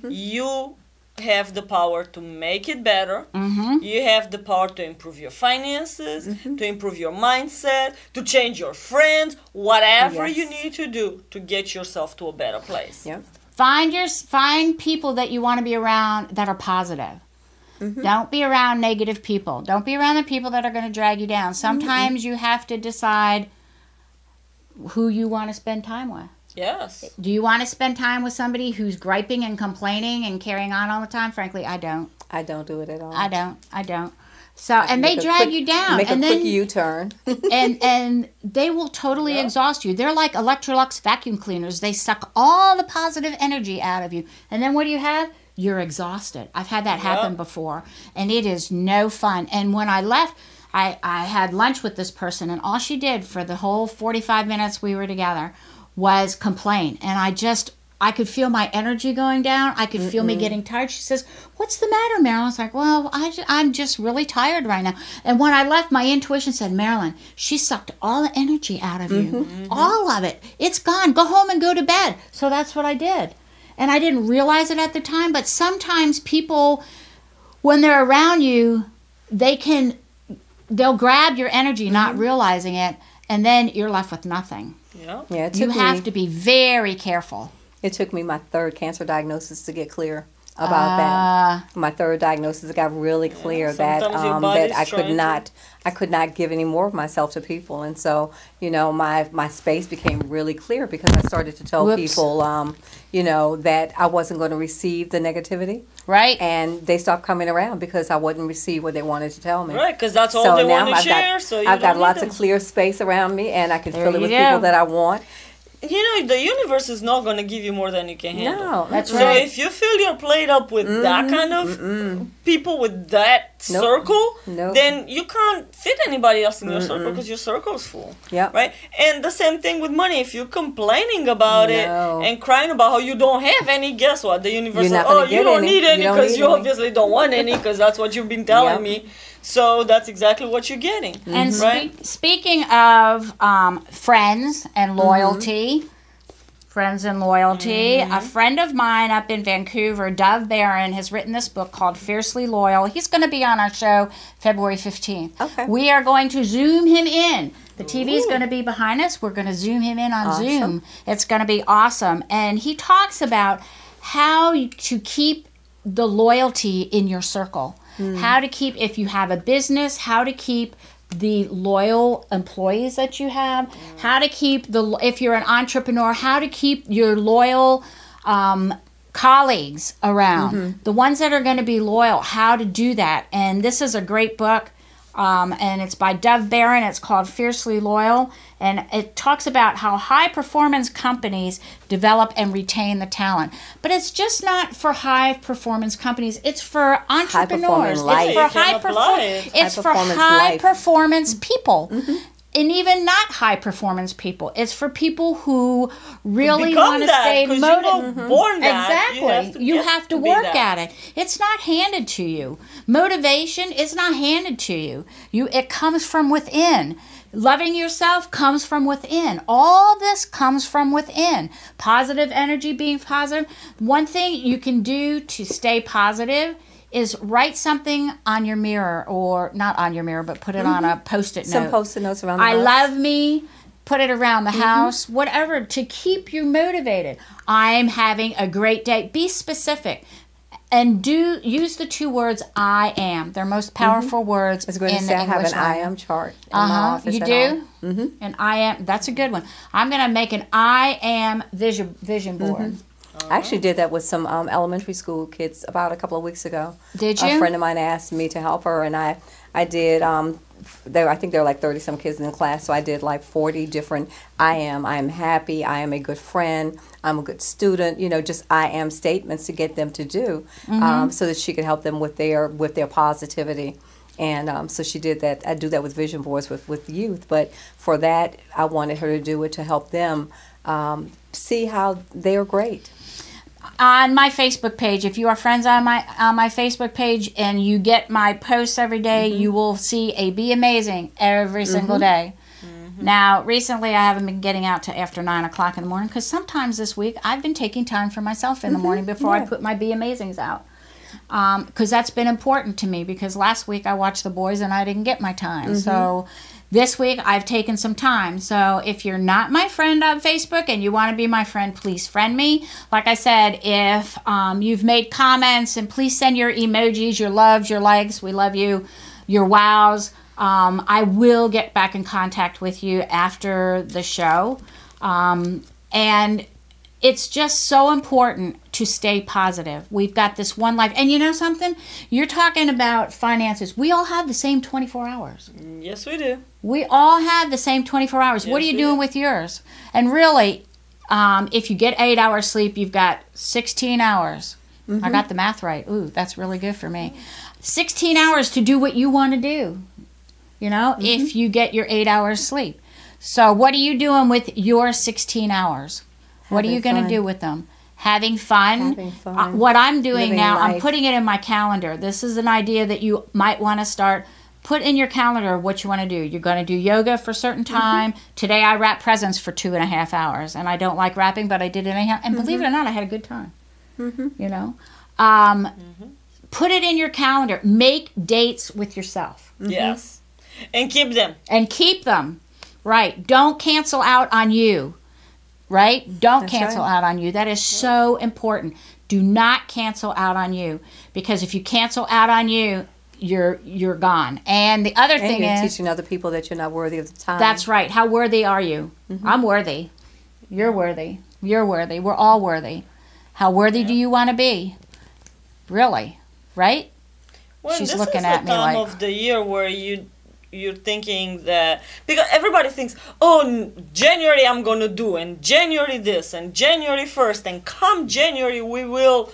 you have the power to make it better. You have the power to improve your finances, to improve your mindset, to change your friends, whatever you need to do to get yourself to a better place. Yep. Find people that you want to be around that are positive. Don't be around negative people. Don't be around the people that are going to drag you down. Sometimes you have to decide who you want to spend time with. Yes. Do you want to spend time with somebody who's griping and complaining and carrying on all the time? Frankly, I don't. I don't do it at all. I don't. So, and they Make a drag quick- you down. Make and a then, quick U-turn. and they will totally exhaust you. They're like Electrolux vacuum cleaners. They suck all the positive energy out of you. And then what do you have? You're exhausted. I've had that happen before. And it is no fun. And when I left, I had lunch with this person, and all she did for the whole 45 minutes we were together was complain. And I could feel my energy going down. I could feel me getting tired. She says, "What's the matter, Marilyn?" I was like, "Well, I'm just really tired right now." And when I left, my intuition said, "Marilyn, she sucked all the energy out of you. All of it. It's gone. Go home and go to bed." So that's what I did. And I didn't realize it at the time, but sometimes people, when they're around you, they'll grab your energy, not realizing it, and then you're left with nothing. Yeah. Yeah, You have to be very careful. It took me my third cancer diagnosis to get clear about that. My third diagnosis, it got really clear that sometimes your that body's I could not give any more of myself to people, and so my space became really clear because I started to tell people that I wasn't going to receive the negativity, Right. and they stopped coming around because I wouldn't receive what they wanted to tell me. Right, because that's all So they now want to share. I've got lots of clear space around me, and I can fill it with people that I want. The universe is not going to give you more than you can handle. No, That's So right. if you fill your plate up with that kind of people with that circle, then you can't fit anybody else in your circle because your circle's full. Yeah. Right? And the same thing with money. If you're complaining about it and crying about how you don't have any, guess what? The universe says, you don't need any because you obviously don't want any because that's what you've been telling me. So that's exactly what you're getting. And right? Speaking of friends and loyalty, a friend of mine up in Vancouver, Dove Barron, has written this book called Fiercely Loyal. He's going to be on our show February 15th. Okay. We are going to Zoom him in. The TV is going to be behind us. We're going to Zoom him in on Zoom. It's going to be awesome. And he talks about how to keep the loyalty in your circle. How to keep, if you have a business, how to keep the loyal employees that you have, how to keep if you're an entrepreneur, how to keep your loyal colleagues around, the ones that are going to be loyal, how to do that. And this is a great book. And it's by Dove Barron. It's called Fiercely Loyal. And it talks about how high-performance companies develop and retain the talent. But it's just not for high-performance companies. It's for entrepreneurs. It's for high-performance people. And even not high-performance people. It's for people who really want to stay motivated. Exactly. You have to work at it. It's not handed to you. Motivation is not handed to you. It comes from within. Loving yourself comes from within. All this comes from within. Positive energy, being positive. One thing you can do to stay positive is write something on your mirror, or not on your mirror, but put it on a Post-it note. Some Post-it notes around the house. I love me. Put it around the house, whatever, to keep you motivated. I'm having a great day. Be specific. And use the 2 words I am. They're most powerful words. I was going to say I have an I am chart in my office. You do? And I am, that's a good one. I'm going to make an I am vision board. I actually did that with some elementary school kids about a couple of weeks ago. Did you? A friend of mine asked me to help her, and I did. I think there were like 30-some kids in the class, so I did like 40 different I am happy, I am a good friend, I'm a good student, just I am statements to get them to do so that she could help them with their positivity. And so she did that. I do that with vision boards with youth, but for that, I wanted her to do it to help them see how they are great. On my Facebook page, if you are friends on my Facebook page and you get my posts every day, you will see a Be Amazing every single day. Now, recently I haven't been getting out to after 9 o'clock in the morning because sometimes this week I've been taking time for myself in the morning before I put my Be Amazings out. Because that's been important to me, because last week I watched the boys and I didn't get my time. So this week I've taken some time. So if you're not my friend on Facebook and you want to be my friend, please friend me. Like I said, if you've made comments, and please send your emojis, your loves, your likes. We love you. Your wows. I will get back in contact with you after the show. And it's just so important to stay positive. We've got this one life. And you know something? You're talking about finances. We all have the same 24 hours. Yes, we do. We all have the same 24 hours. What are you doing with yours? And really, if you get 8 hours sleep, you've got 16 hours. I got the math right. Ooh, that's really good for me. 16 hours to do what you want to do, if you get your 8 hours sleep. So what are you doing with your 16 hours? What are you going to do with them? Having fun. What I'm doing now, I'm putting it in my calendar. This is an idea that you might want to start. Put in your calendar what you want to do. You're going to do yoga for a certain time. Today I wrapped presents for 2.5 hours. And I don't like wrapping, but I did it anyhow. And believe it or not, I had a good time. Put it in your calendar. Make dates with yourself. Yes. And keep them. Right. Don't cancel out on you. Right? Don't That's cancel right. out on you. That is so important. Do not cancel out on you, because if you cancel out on you, you're gone. And the other And thing you're is, teaching other people that you're not worthy of the time. that's right. How worthy are you? I'm worthy. You're worthy. You're worthy. We're all worthy. How worthy do you want to be? Really? Right? Well, She's this looking is at the me time like- of the year where you're thinking that, because everybody thinks, oh, January I'm gonna do, and January this, and January 1st, and come January we will.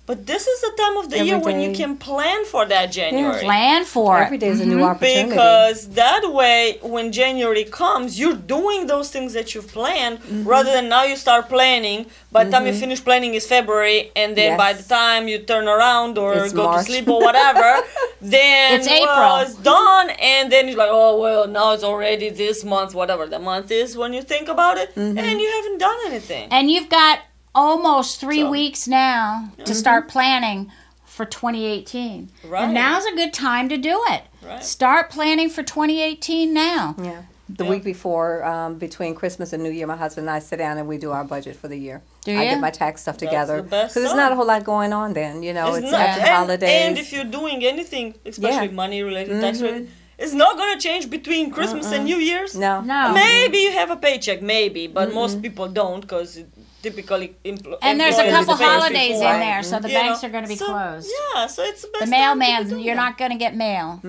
But this is the time of the Every year when you day. can plan for that January. Plan for Every it. day is a new opportunity. Because that way, when January comes, you're doing those things that you've planned, rather than now you start planning. By the time you finish planning is February, and then by the Yes. time you turn around or It's go March. to sleep or whatever, then It's April. it's done, and then you're like, oh well, now it's already this month, whatever the month is when you think about it, and you haven't done anything. And you've got almost 3 So- weeks now to start planning for 2018. Right. And now's a good time to do it. Right. Start planning for 2018 now. Yeah. The week before, between Christmas and New Year, my husband and I sit down and we do our budget for the year. Do I ya? get my tax stuff together. the best Because there's not a whole lot going on then, you know. It's not- after the holidays. and if you're doing anything, especially Yeah. money related tax related, it's not gonna change between Christmas and New Year's. no. No. Maybe you have a paycheck, maybe, but most people don't, because typically And there's a employees couple pay holidays before. in there, so the You banks know, are going to be so, closed. Yeah, so it's the best The time to mailman, do you're that. not going to get mail.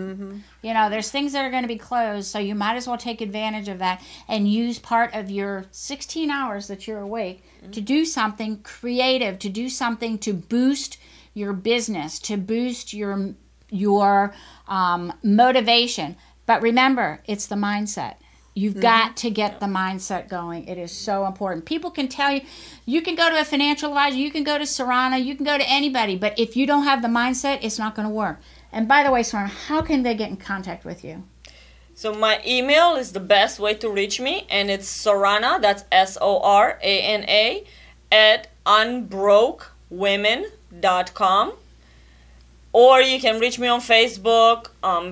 You know, there's things that are going to be closed, so you might as well take advantage of that and use part of your 16 hours that you're awake to do something creative, to do something to boost your business, to boost your motivation. But remember, it's the mindset. You've got to get the mindset going. It is so important. People can tell you, you can go to a financial advisor, you can go to Sarana, you can go to anybody, but if you don't have the mindset, it's not going to work. And by the way, Sarana, how can they get in contact with you? So my email is the best way to reach me, and it's Sorana, that's SORANA, at unbrokewomen.com. Or you can reach me on Facebook.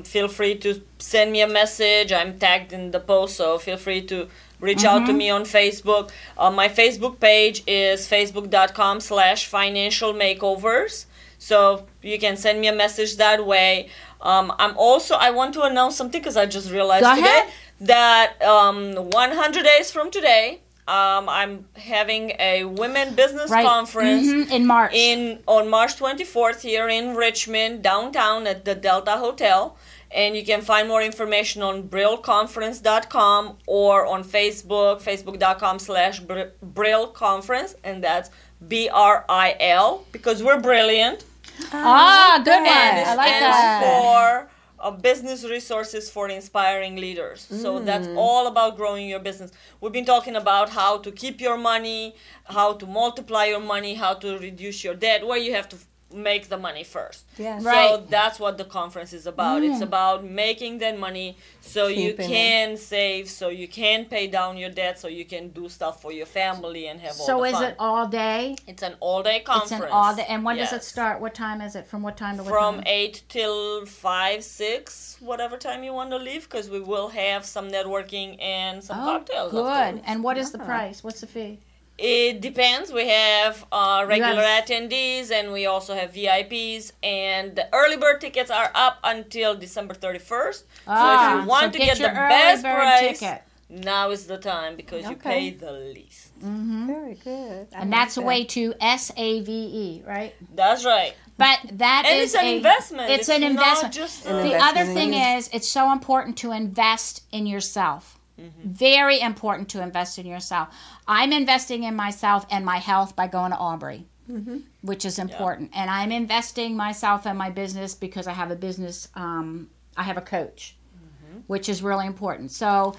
Feel free to send me a message. I'm tagged in the post, so feel free to reach out to me on Facebook. My Facebook page is facebook.com/financial makeovers. So you can send me a message that way. I want to announce something because I just realized Go today ahead. that 100 days from today, I'm having a women business conference In March. on March 24th here in Richmond, downtown at the Delta Hotel. And you can find more information on brillconference.com or on Facebook, facebook.com/brillconference, and that's BRIL, because we're brilliant. Good one. And it I like stands that. for business resources for inspiring leaders. So that's all about growing your business. We've been talking about how to keep your money, how to multiply your money, how to reduce your debt, where you have to make the money first. Yes. So Right. that's what the conference is about. It's about making that money so you Keeping can save, so you can pay down your debt, so you can do stuff for your family and have all So the is fun. it all day? It's an all-day conference. It's an all day. And when does it Yes. start? What time is it? From what time to what From time? 8 till 5, 6, whatever time you want to leave, because we will have some networking and some cocktails. Good. afterwards. And what is the price? What's the fee? It depends. We have regular Yes. attendees, and we also have VIPs. And the early bird tickets are up until December 31st. So if you want to get your the early best bird price, ticket. now is the time, because you Okay. pay the least. Very good. I And like that's a that. way to SAVE, right? That's right. But that And is it's an investment. It's an not investment. just An a- The investment other in thing you. is, it's so important to invest in yourself. Very important to invest in yourself. I'm investing in myself and my health by going to Aubrey, which is important. And I'm investing myself and my business because I have a business, I have a coach, which is really important. So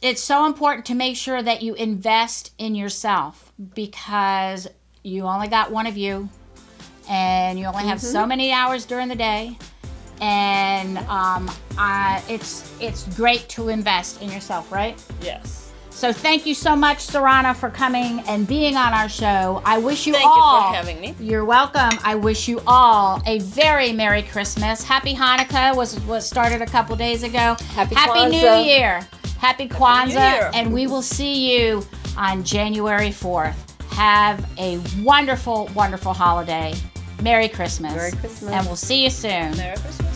it's so important to make sure that you invest in yourself, because you only got one of you, and you only have so many hours during the day. And it's great to invest in yourself, right? Yes. So thank you so much, Sarana, for coming and being on our show. I wish you Thank you all. for having me. You're welcome. I wish you all a very Merry Christmas. Happy Hanukkah was started a couple days ago. Happy New Kwanzaa. Year. Happy New Kwanzaa, Year. and we will see you on January 4th. Have a wonderful, wonderful holiday. Merry Christmas. Merry Christmas. And we'll see you soon. Merry Christmas.